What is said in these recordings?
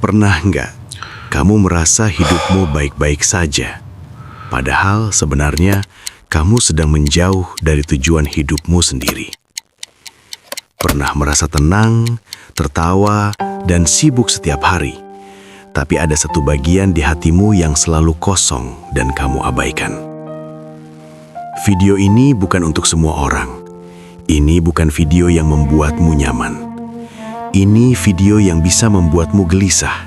Pernah nggak kamu merasa hidupmu baik-baik saja, padahal sebenarnya kamu sedang menjauh dari tujuan hidupmu sendiri? Pernah merasa tenang, tertawa, dan sibuk setiap hari, tapi ada satu bagian di hatimu yang selalu kosong dan kamu abaikan? Video ini bukan untuk semua orang. Ini bukan video yang membuatmu nyaman. Ini video yang bisa membuatmu gelisah,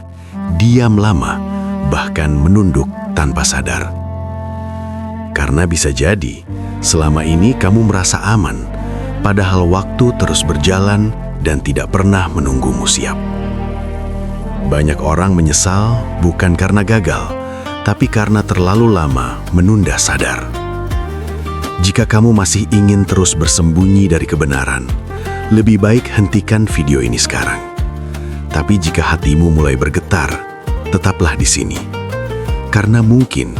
diam lama, bahkan menunduk tanpa sadar. Karena bisa jadi, selama ini kamu merasa aman, padahal waktu terus berjalan dan tidak pernah menunggumu siap. Banyak orang menyesal bukan karena gagal, tapi karena terlalu lama menunda sadar. Jika kamu masih ingin terus bersembunyi dari kebenaran, lebih baik hentikan video ini sekarang. Tapi jika hatimu mulai bergetar, tetaplah di sini. Karena mungkin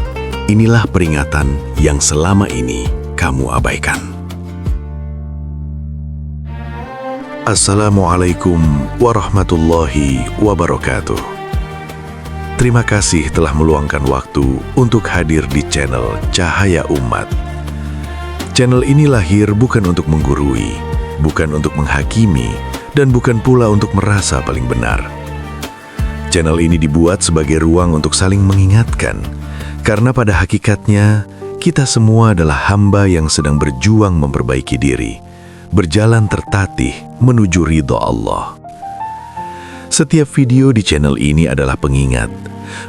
inilah peringatan yang selama ini kamu abaikan. Assalamualaikum warahmatullahi wabarakatuh. Terima kasih telah meluangkan waktu untuk hadir di channel Cahaya Umat. Channel ini lahir bukan untuk menggurui, bukan untuk menghakimi, dan bukan pula untuk merasa paling benar. Channel ini dibuat sebagai ruang untuk saling mengingatkan, karena pada hakikatnya, kita semua adalah hamba yang sedang berjuang memperbaiki diri, berjalan tertatih menuju ridha Allah. Setiap video di channel ini adalah pengingat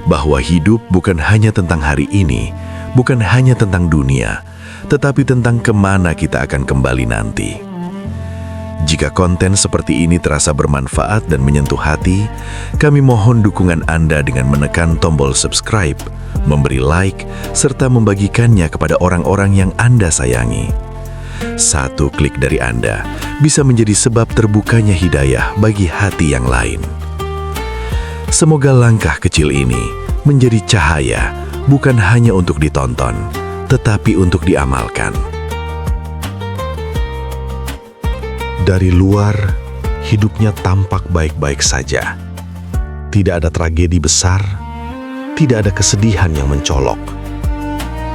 bahwa hidup bukan hanya tentang hari ini, bukan hanya tentang dunia, tetapi tentang kemana kita akan kembali nanti. Jika konten seperti ini terasa bermanfaat dan menyentuh hati, kami mohon dukungan Anda dengan menekan tombol subscribe, memberi like, serta membagikannya kepada orang-orang yang Anda sayangi. Satu klik dari Anda bisa menjadi sebab terbukanya hidayah bagi hati yang lain. Semoga langkah kecil ini menjadi cahaya, bukan hanya untuk ditonton, tetapi untuk diamalkan. Dari luar, hidupnya tampak baik-baik saja. Tidak ada tragedi besar, tidak ada kesedihan yang mencolok.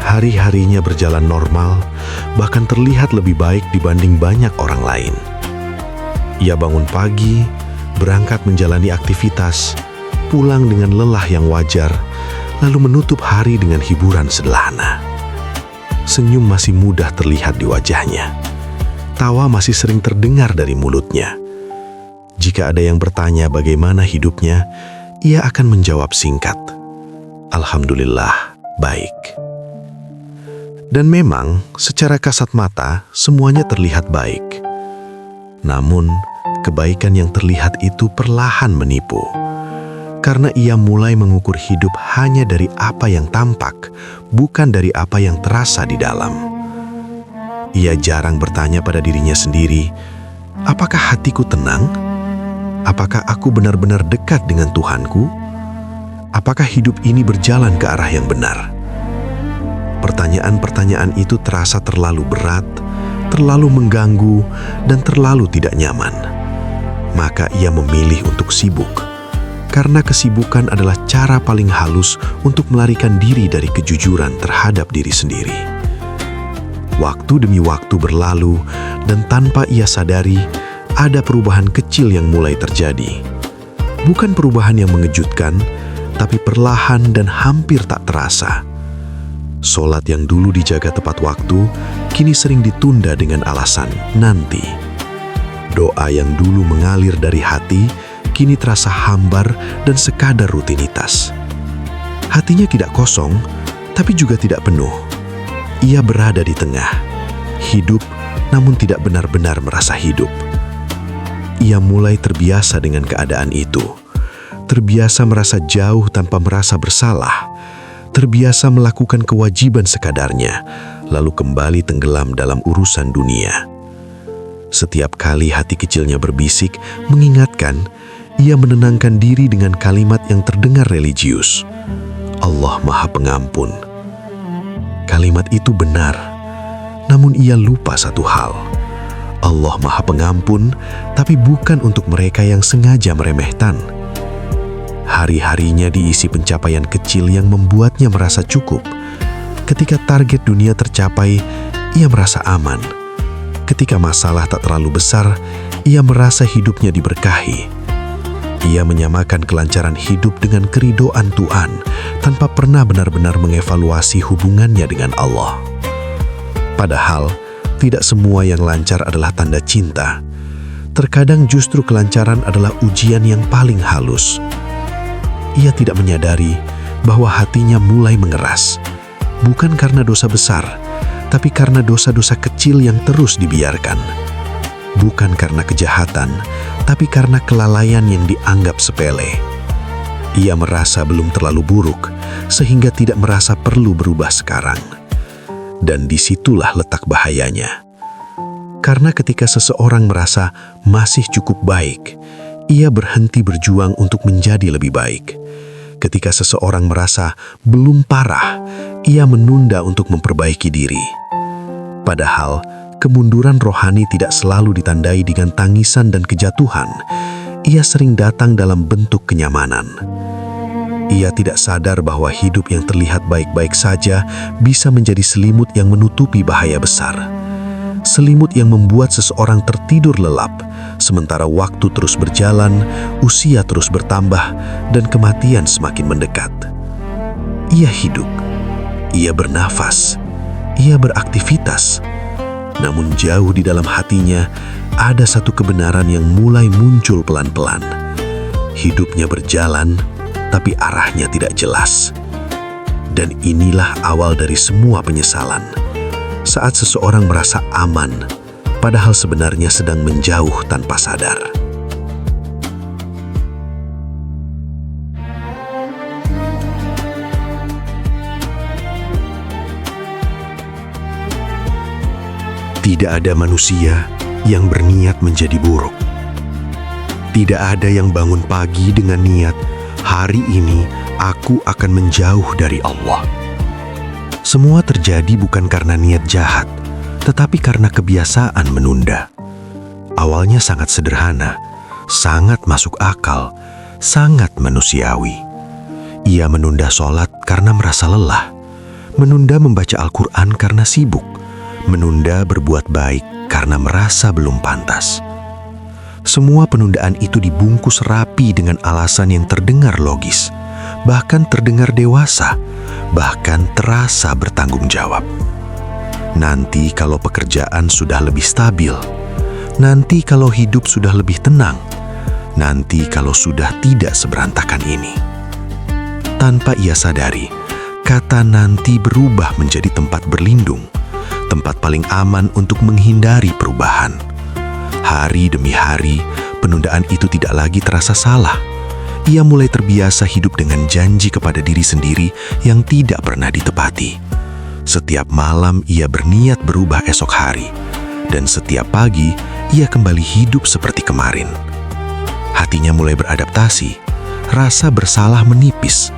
Hari-harinya berjalan normal, bahkan terlihat lebih baik dibanding banyak orang lain. Ia bangun pagi, berangkat menjalani aktivitas, pulang dengan lelah yang wajar, lalu menutup hari dengan hiburan sederhana. Senyum masih mudah terlihat di wajahnya. Tawa masih sering terdengar dari mulutnya. Jika ada yang bertanya bagaimana hidupnya, ia akan menjawab singkat, "Alhamdulillah, baik." Dan memang, secara kasat mata, semuanya terlihat baik. Namun, kebaikan yang terlihat itu perlahan menipu. Karena ia mulai mengukur hidup hanya dari apa yang tampak, bukan dari apa yang terasa di dalam. Ia jarang bertanya pada dirinya sendiri, apakah hatiku tenang? Apakah aku benar-benar dekat dengan Tuhanku? Apakah hidup ini berjalan ke arah yang benar? Pertanyaan-pertanyaan itu terasa terlalu berat, terlalu mengganggu, dan terlalu tidak nyaman. Maka ia memilih untuk sibuk. Karena kesibukan adalah cara paling halus untuk melarikan diri dari kejujuran terhadap diri sendiri. Waktu demi waktu berlalu, dan tanpa ia sadari, ada perubahan kecil yang mulai terjadi. Bukan perubahan yang mengejutkan, tapi perlahan dan hampir tak terasa. Sholat yang dulu dijaga tepat waktu, kini sering ditunda dengan alasan nanti. Doa yang dulu mengalir dari hati, kini terasa hambar dan sekadar rutinitas. Hatinya tidak kosong, tapi juga tidak penuh. Ia berada di tengah, hidup namun tidak benar-benar merasa hidup. Ia mulai terbiasa dengan keadaan itu, terbiasa merasa jauh tanpa merasa bersalah, terbiasa melakukan kewajiban sekadarnya, lalu kembali tenggelam dalam urusan dunia. Setiap kali hati kecilnya berbisik, mengingatkan, ia menenangkan diri dengan kalimat yang terdengar religius. Allah Maha Pengampun. Kalimat itu benar, namun ia lupa satu hal. Allah Maha Pengampun, tapi bukan untuk mereka yang sengaja meremehkan. Hari-harinya diisi pencapaian kecil yang membuatnya merasa cukup. Ketika target dunia tercapai, ia merasa aman. Ketika masalah tak terlalu besar, ia merasa hidupnya diberkahi. Ia menyamakan kelancaran hidup dengan keridhaan Tuhan tanpa pernah benar-benar mengevaluasi hubungannya dengan Allah. Padahal, tidak semua yang lancar adalah tanda cinta. Terkadang justru kelancaran adalah ujian yang paling halus. Ia tidak menyadari bahwa hatinya mulai mengeras, bukan karena dosa besar, tapi karena dosa-dosa kecil yang terus dibiarkan. Bukan karena kejahatan, tapi karena kelalaian yang dianggap sepele. Ia merasa belum terlalu buruk, sehingga tidak merasa perlu berubah sekarang. Dan disitulah letak bahayanya. Karena ketika seseorang merasa masih cukup baik, ia berhenti berjuang untuk menjadi lebih baik. Ketika seseorang merasa belum parah, ia menunda untuk memperbaiki diri. Padahal, kemunduran rohani tidak selalu ditandai dengan tangisan dan kejatuhan. Ia sering datang dalam bentuk kenyamanan. Ia tidak sadar bahwa hidup yang terlihat baik-baik saja bisa menjadi selimut yang menutupi bahaya besar. Selimut yang membuat seseorang tertidur lelap, sementara waktu terus berjalan, usia terus bertambah, dan kematian semakin mendekat. Ia hidup, ia bernafas, ia beraktivitas. Namun jauh di dalam hatinya, ada satu kebenaran yang mulai muncul pelan-pelan. Hidupnya berjalan, tapi arahnya tidak jelas. Dan inilah awal dari semua penyesalan. Saat seseorang merasa aman, padahal sebenarnya sedang menjauh tanpa sadar. Tidak ada manusia yang berniat menjadi buruk. Tidak ada yang bangun pagi dengan niat, hari ini aku akan menjauh dari Allah. Semua terjadi bukan karena niat jahat, tetapi karena kebiasaan menunda. Awalnya sangat sederhana, sangat masuk akal, sangat manusiawi. Ia menunda sholat karena merasa lelah, menunda membaca Al-Quran karena sibuk, menunda berbuat baik karena merasa belum pantas. Semua penundaan itu dibungkus rapi dengan alasan yang terdengar logis, bahkan terdengar dewasa, bahkan terasa bertanggung jawab. Nanti kalau pekerjaan sudah lebih stabil, nanti kalau hidup sudah lebih tenang, nanti kalau sudah tidak seberantakan ini. Tanpa ia sadari, kata nanti berubah menjadi tempat berlindung, tempat paling aman untuk menghindari perubahan. Hari demi hari, penundaan itu tidak lagi terasa salah. Ia mulai terbiasa hidup dengan janji kepada diri sendiri yang tidak pernah ditepati. Setiap malam ia berniat berubah esok hari, dan setiap pagi ia kembali hidup seperti kemarin. Hatinya mulai beradaptasi, rasa bersalah menipis,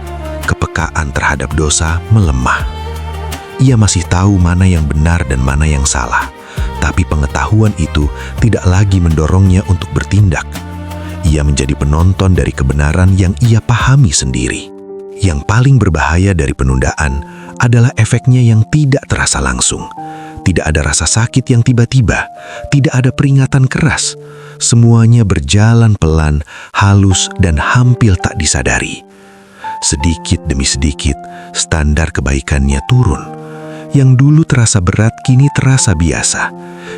kepekaan terhadap dosa melemah. Ia masih tahu mana yang benar dan mana yang salah, tapi pengetahuan itu tidak lagi mendorongnya untuk bertindak. Ia menjadi penonton dari kebenaran yang ia pahami sendiri. Yang paling berbahaya dari penundaan adalah efeknya yang tidak terasa langsung. Tidak ada rasa sakit yang tiba-tiba, tidak ada peringatan keras. Semuanya berjalan pelan, halus, dan hampir tak disadari. Sedikit demi sedikit, standar kebaikannya turun. Yang dulu terasa berat, kini terasa biasa.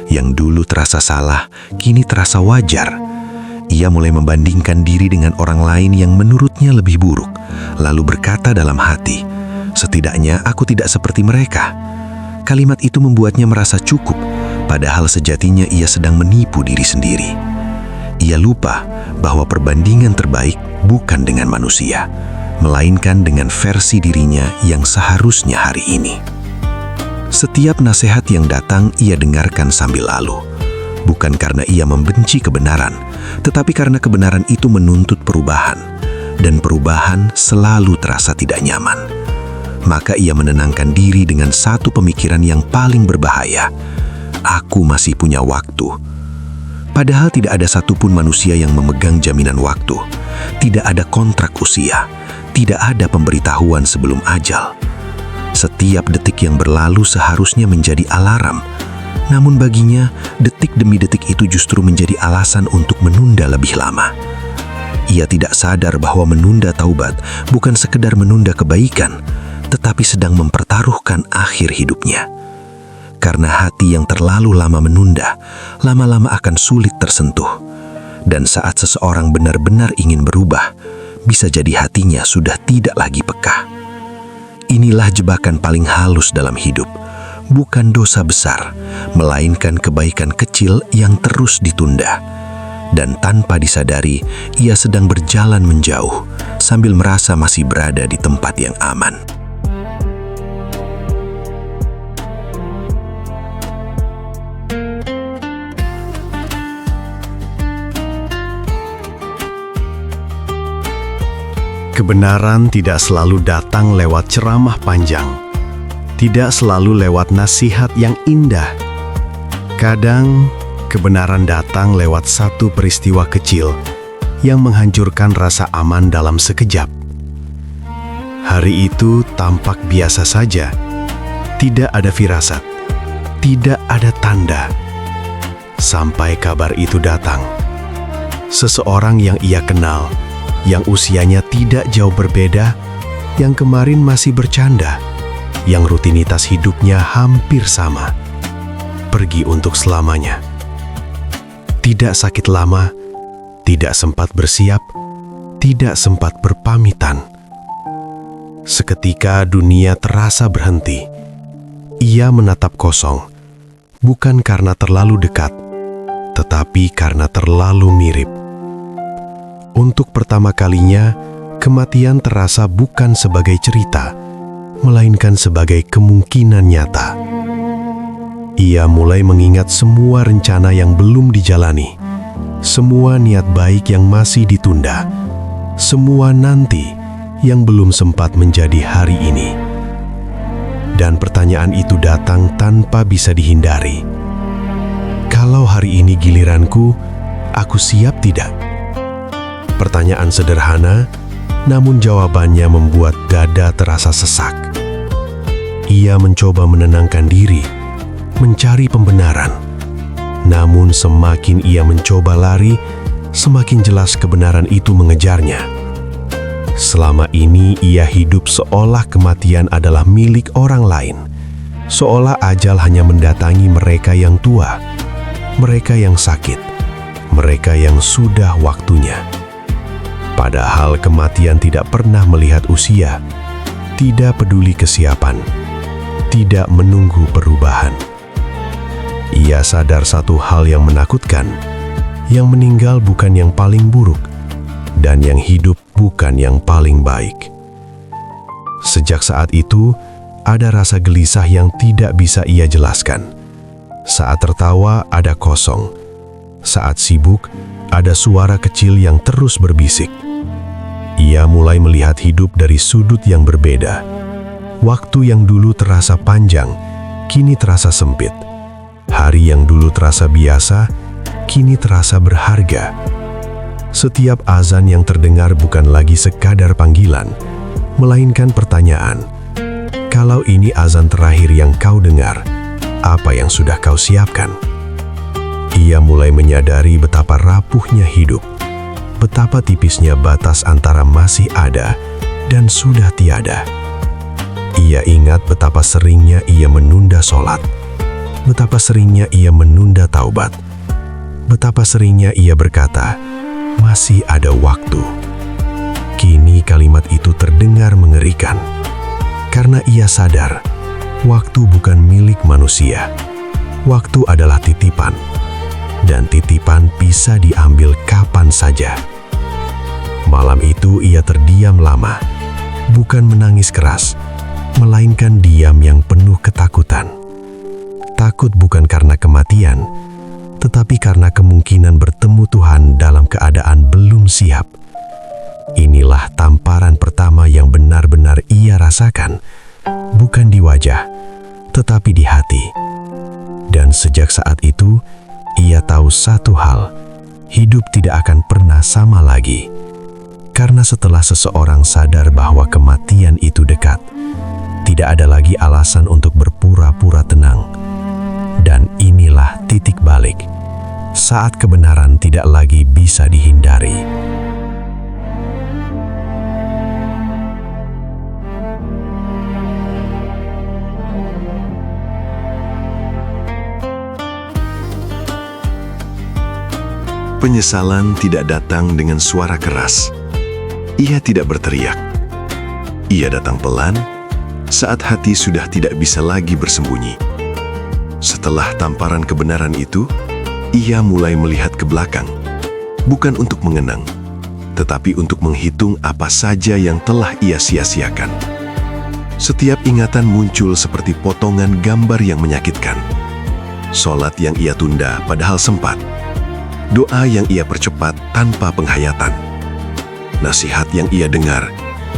Yang dulu terasa salah, kini terasa wajar. Ia mulai membandingkan diri dengan orang lain yang menurutnya lebih buruk, lalu berkata dalam hati, "Setidaknya aku tidak seperti mereka." Kalimat itu membuatnya merasa cukup, padahal sejatinya ia sedang menipu diri sendiri. Ia lupa bahwa perbandingan terbaik bukan dengan manusia, melainkan dengan versi dirinya yang seharusnya hari ini. Setiap nasihat yang datang ia dengarkan sambil lalu. Bukan karena ia membenci kebenaran, tetapi karena kebenaran itu menuntut perubahan. Dan perubahan selalu terasa tidak nyaman. Maka ia menenangkan diri dengan satu pemikiran yang paling berbahaya. Aku masih punya waktu. Padahal tidak ada satupun manusia yang memegang jaminan waktu. Tidak ada kontrak usia, tidak ada pemberitahuan sebelum ajal. Setiap detik yang berlalu seharusnya menjadi alarm. Namun baginya, detik demi detik itu justru menjadi alasan untuk menunda lebih lama. Ia tidak sadar bahwa menunda taubat bukan sekedar menunda kebaikan, tetapi sedang mempertaruhkan akhir hidupnya. Karena hati yang terlalu lama menunda, lama-lama akan sulit tersentuh. Dan saat seseorang benar-benar ingin berubah, bisa jadi hatinya sudah tidak lagi peka. Inilah jebakan paling halus dalam hidup. Bukan dosa besar, melainkan kebaikan kecil yang terus ditunda. Dan tanpa disadari, ia sedang berjalan menjauh, sambil merasa masih berada di tempat yang aman. Kebenaran tidak selalu datang lewat ceramah panjang, tidak selalu lewat nasihat yang indah. Kadang, kebenaran datang lewat satu peristiwa kecil yang menghancurkan rasa aman dalam sekejap. Hari itu tampak biasa saja, tidak ada firasat, tidak ada tanda. Sampai kabar itu datang. Seseorang yang ia kenal, yang usianya tidak jauh berbeda, yang kemarin masih bercanda, yang rutinitas hidupnya hampir sama, pergi untuk selamanya. Tidak sakit lama, tidak sempat bersiap, tidak sempat berpamitan. Seketika dunia terasa berhenti. Ia menatap kosong, bukan karena terlalu dekat, tetapi karena terlalu mirip. Untuk pertama kalinya, kematian terasa bukan sebagai cerita, melainkan sebagai kemungkinan nyata. Ia mulai mengingat semua rencana yang belum dijalani, semua niat baik yang masih ditunda, semua nanti yang belum sempat menjadi hari ini. Dan pertanyaan itu datang tanpa bisa dihindari. Kalau hari ini giliranku, aku siap tidak? Pertanyaan sederhana, namun jawabannya membuat dada terasa sesak. Ia mencoba menenangkan diri, mencari pembenaran. Namun semakin ia mencoba lari, semakin jelas kebenaran itu mengejarnya. Selama ini ia hidup seolah kematian adalah milik orang lain. Seolah ajal hanya mendatangi mereka yang tua, mereka yang sakit, mereka yang sudah waktunya. Padahal kematian tidak pernah melihat usia, tidak peduli kesiapan, tidak menunggu perubahan. Ia sadar satu hal yang menakutkan, yang meninggal bukan yang paling buruk, dan yang hidup bukan yang paling baik. Sejak saat itu, ada rasa gelisah yang tidak bisa ia jelaskan. Saat tertawa, ada kosong. Saat sibuk, ada suara kecil yang terus berbisik. Ia mulai melihat hidup dari sudut yang berbeda. Waktu yang dulu terasa panjang, kini terasa sempit. Hari yang dulu terasa biasa, kini terasa berharga. Setiap azan yang terdengar bukan lagi sekadar panggilan, melainkan pertanyaan. Kalau ini azan terakhir yang kau dengar, apa yang sudah kau siapkan? Ia mulai menyadari betapa rapuhnya hidup, betapa tipisnya batas antara masih ada dan sudah tiada. Ia ingat betapa seringnya ia menunda sholat, betapa seringnya ia menunda taubat, betapa seringnya ia berkata, masih ada waktu. Kini kalimat itu terdengar mengerikan, karena ia sadar, waktu bukan milik manusia. Waktu adalah titipan, dan titipan bisa diambil kapan saja. Malam itu ia terdiam lama, bukan menangis keras, melainkan diam yang penuh ketakutan. Takut bukan karena kematian, tetapi karena kemungkinan bertemu Tuhan dalam keadaan belum siap. Inilah tamparan pertama yang benar-benar ia rasakan, bukan di wajah, tetapi di hati. Dan sejak saat itu, ia tahu satu hal, hidup tidak akan pernah sama lagi. Karena setelah seseorang sadar bahwa kematian itu dekat, tidak ada lagi alasan untuk berpura-pura tenang. Dan inilah titik balik, saat kebenaran tidak lagi bisa dihindari. Penyesalan tidak datang dengan suara keras. Ia tidak berteriak. Ia datang pelan saat hati sudah tidak bisa lagi bersembunyi. Setelah tamparan kebenaran itu, ia mulai melihat ke belakang, bukan untuk mengenang, tetapi untuk menghitung apa saja yang telah ia sia-siakan. Setiap ingatan muncul seperti potongan gambar yang menyakitkan. Sholat yang ia tunda padahal sempat. Doa yang ia percepat tanpa penghayatan. Nasihat yang ia dengar,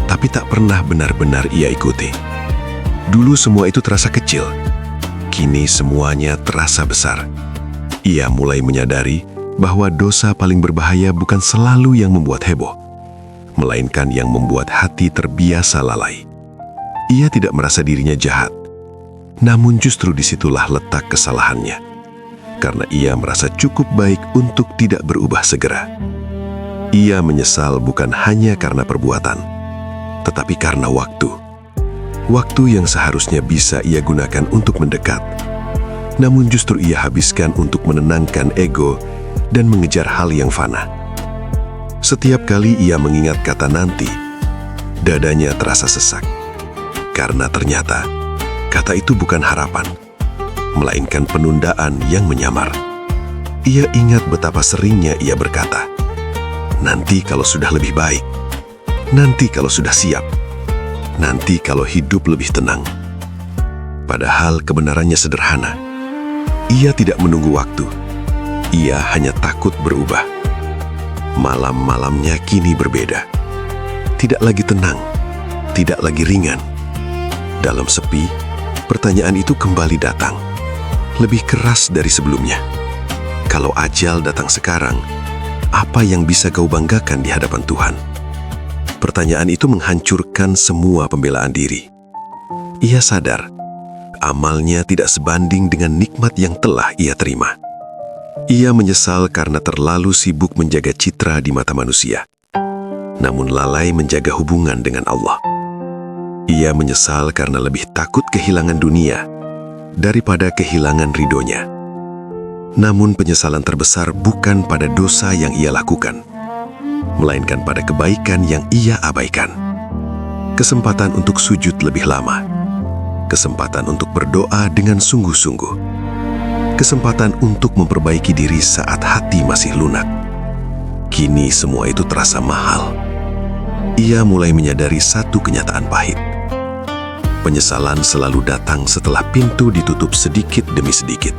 tapi tak pernah benar-benar ia ikuti. Dulu semua itu terasa kecil. Kini semuanya terasa besar. Ia mulai menyadari bahwa dosa paling berbahaya bukan selalu yang membuat heboh, melainkan yang membuat hati terbiasa lalai. Ia tidak merasa dirinya jahat, namun justru disitulah letak kesalahannya. Karena ia merasa cukup baik untuk tidak berubah segera. Ia menyesal bukan hanya karena perbuatan, tetapi karena waktu. Waktu yang seharusnya bisa ia gunakan untuk mendekat, namun justru ia habiskan untuk menenangkan ego dan mengejar hal yang fana. Setiap kali ia mengingat kata nanti, dadanya terasa sesak. Karena ternyata kata itu bukan harapan, melainkan penundaan yang menyamar. Ia ingat betapa seringnya ia berkata, nanti kalau sudah lebih baik, nanti kalau sudah siap, nanti kalau hidup lebih tenang. Padahal kebenarannya sederhana. Ia tidak menunggu waktu. Ia hanya takut berubah. Malam-malamnya kini berbeda. Tidak lagi tenang, tidak lagi ringan. Dalam sepi, pertanyaan itu kembali datang. Lebih keras dari sebelumnya. Kalau ajal datang sekarang, apa yang bisa kau banggakan di hadapan Tuhan? Pertanyaan itu menghancurkan semua pembelaan diri. Ia sadar, amalnya tidak sebanding dengan nikmat yang telah ia terima. Ia menyesal karena terlalu sibuk menjaga citra di mata manusia, namun lalai menjaga hubungan dengan Allah. Ia menyesal karena lebih takut kehilangan dunia daripada kehilangan ridhonya. Namun penyesalan terbesar bukan pada dosa yang ia lakukan, melainkan pada kebaikan yang ia abaikan. Kesempatan untuk sujud lebih lama, kesempatan untuk berdoa dengan sungguh-sungguh, kesempatan untuk memperbaiki diri saat hati masih lunak. Kini semua itu terasa mahal. Ia mulai menyadari satu kenyataan pahit. Penyesalan selalu datang setelah pintu ditutup sedikit demi sedikit.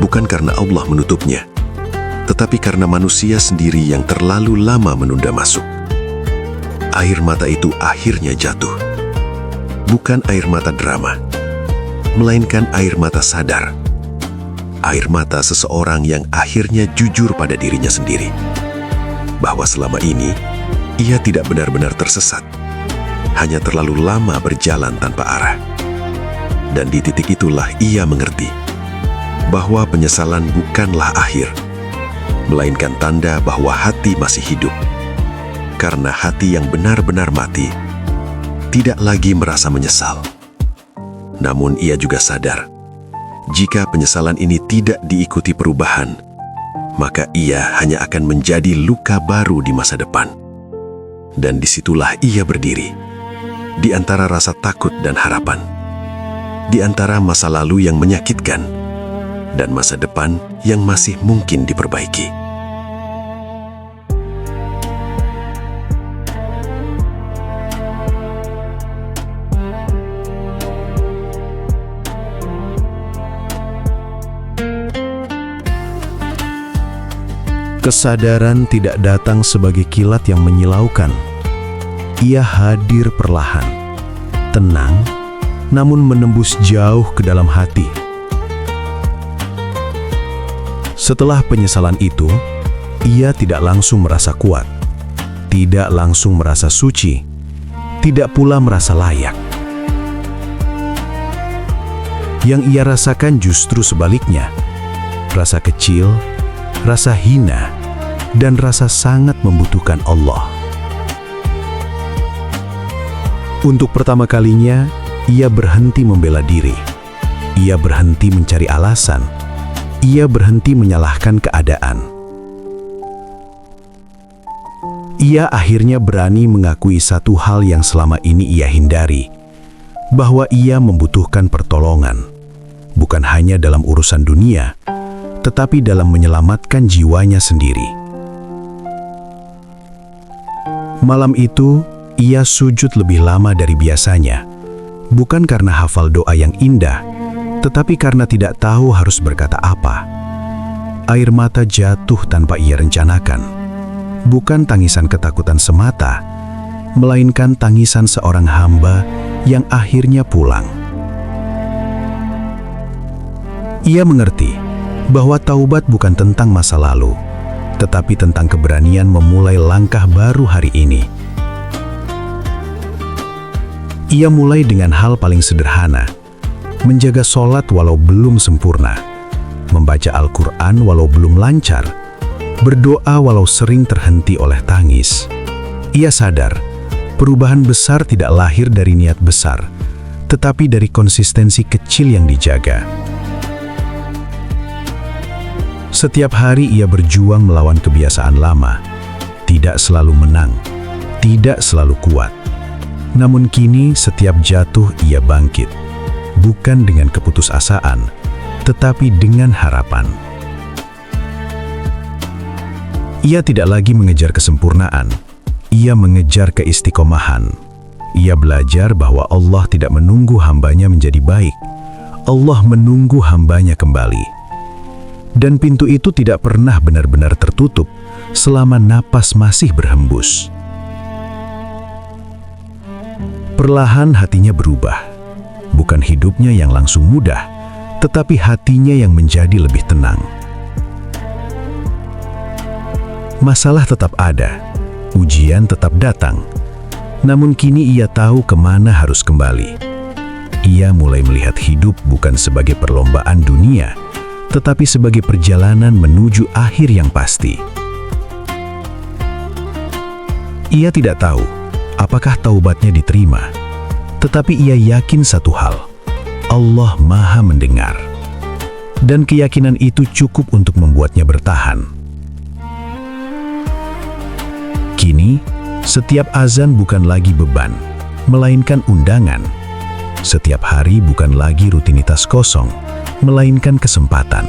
Bukan karena Allah menutupnya, tetapi karena manusia sendiri yang terlalu lama menunda masuk. Air mata itu akhirnya jatuh. Bukan air mata drama, melainkan air mata sadar. Air mata seseorang yang akhirnya jujur pada dirinya sendiri. Bahwa selama ini, ia tidak benar-benar tersesat. Hanya terlalu lama berjalan tanpa arah. Dan di titik itulah ia mengerti bahwa penyesalan bukanlah akhir, melainkan tanda bahwa hati masih hidup. Karena hati yang benar-benar mati tidak lagi merasa menyesal. Namun ia juga sadar, jika penyesalan ini tidak diikuti perubahan, maka ia hanya akan menjadi luka baru di masa depan. Dan disitulah ia berdiri, di antara rasa takut dan harapan, di antara masa lalu yang menyakitkan, dan masa depan yang masih mungkin diperbaiki. Kesadaran tidak datang sebagai kilat yang menyilaukan. Ia hadir perlahan, tenang, namun menembus jauh ke dalam hati. Setelah penyesalan itu, ia tidak langsung merasa kuat. tidak langsung merasa suci, tidak pula merasa layak. Yang ia rasakan justru sebaliknya, rasa kecil, rasa hina, dan rasa sangat membutuhkan Allah. Untuk pertama kalinya, ia berhenti membela diri. Ia berhenti mencari alasan. Ia berhenti menyalahkan keadaan. Ia akhirnya berani mengakui satu hal yang selama ini ia hindari, bahwa ia membutuhkan pertolongan, bukan hanya dalam urusan dunia, tetapi dalam menyelamatkan jiwanya sendiri. Malam itu, ia sujud lebih lama dari biasanya, bukan karena hafal doa yang indah, tetapi karena tidak tahu harus berkata apa. Air mata jatuh tanpa ia rencanakan. Bukan tangisan ketakutan semata, melainkan tangisan seorang hamba yang akhirnya pulang. Ia mengerti bahwa taubat bukan tentang masa lalu, tetapi tentang keberanian memulai langkah baru hari ini. Ia mulai dengan hal paling sederhana, menjaga sholat walau belum sempurna, membaca Al-Quran walau belum lancar, berdoa walau sering terhenti oleh tangis. Ia sadar, perubahan besar tidak lahir dari niat besar, tetapi dari konsistensi kecil yang dijaga. Setiap hari ia berjuang melawan kebiasaan lama, tidak selalu menang, tidak selalu kuat. Namun kini setiap jatuh ia bangkit, bukan dengan keputusasaan, tetapi dengan harapan. Ia tidak lagi mengejar kesempurnaan, ia mengejar keistiqomahan. Ia belajar bahwa Allah tidak menunggu hambanya menjadi baik, Allah menunggu hambanya kembali. Dan pintu itu tidak pernah benar-benar tertutup selama napas masih berhembus. Perlahan hatinya berubah, bukan hidupnya yang langsung mudah, tetapi hatinya yang menjadi lebih tenang. Masalah tetap ada, ujian tetap datang, namun kini ia tahu kemana harus kembali. Ia mulai melihat hidup bukan sebagai perlombaan dunia, tetapi sebagai perjalanan menuju akhir yang pasti. Ia tidak tahu apakah taubatnya diterima, tetapi ia yakin satu hal, Allah Maha mendengar. Dan keyakinan itu cukup untuk membuatnya bertahan. Kini, setiap azan bukan lagi beban, melainkan undangan. Setiap hari bukan lagi rutinitas kosong, melainkan kesempatan.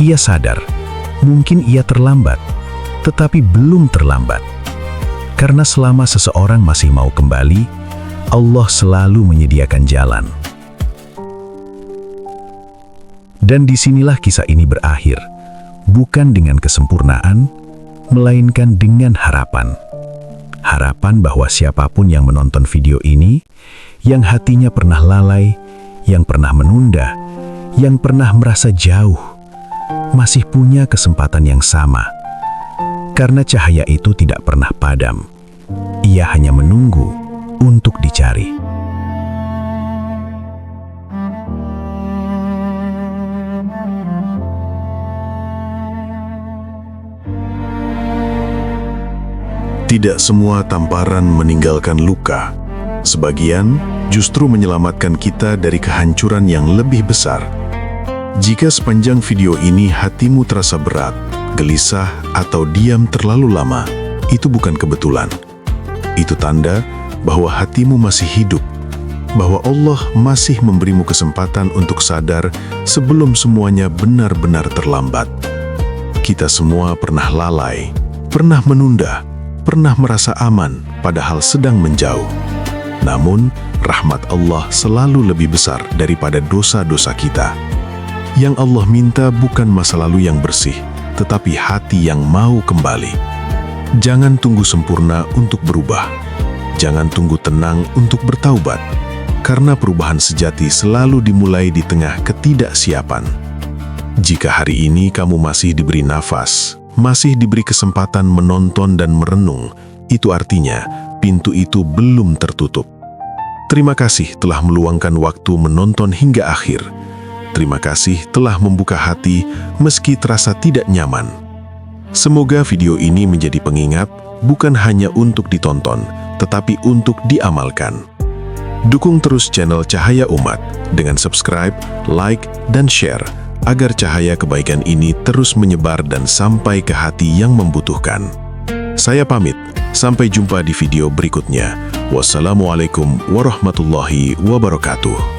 Ia sadar, mungkin ia terlambat, tetapi belum terlambat. Karena selama seseorang masih mau kembali, Allah selalu menyediakan jalan. Dan disinilah kisah ini berakhir, bukan dengan kesempurnaan, melainkan dengan harapan. Harapan bahwa siapapun yang menonton video ini, yang hatinya pernah lalai, yang pernah menunda, yang pernah merasa jauh, masih punya kesempatan yang sama. Karena cahaya itu tidak pernah padam, ia hanya menunggu untuk dicari. Tidak semua tamparan meninggalkan luka. Sebagian justru menyelamatkan kita dari kehancuran yang lebih besar. Jika sepanjang video ini hatimu terasa berat, gelisah, atau diam terlalu lama, itu bukan kebetulan. Itu tanda bahwa hatimu masih hidup, bahwa Allah masih memberimu kesempatan untuk sadar sebelum semuanya benar-benar terlambat. Kita semua pernah lalai, pernah menunda, pernah merasa aman padahal sedang menjauh. Namun, rahmat Allah selalu lebih besar daripada dosa-dosa kita. Yang Allah minta bukan masa lalu yang bersih, tetapi hati yang mau kembali. Jangan tunggu sempurna untuk berubah. Jangan tunggu tenang untuk bertaubat. Karena perubahan sejati selalu dimulai di tengah ketidaksiapan. Jika hari ini kamu masih diberi nafas, masih diberi kesempatan menonton dan merenung, itu artinya pintu itu belum tertutup. Terima kasih telah meluangkan waktu menonton hingga akhir. Terima kasih telah membuka hati meski terasa tidak nyaman. Semoga video ini menjadi pengingat bukan hanya untuk ditonton, tetapi untuk diamalkan. Dukung terus channel Cahaya Umat dengan subscribe, like, dan share agar cahaya kebaikan ini terus menyebar dan sampai ke hati yang membutuhkan. Saya pamit, sampai jumpa di video berikutnya. Wassalamualaikum warahmatullahi wabarakatuh.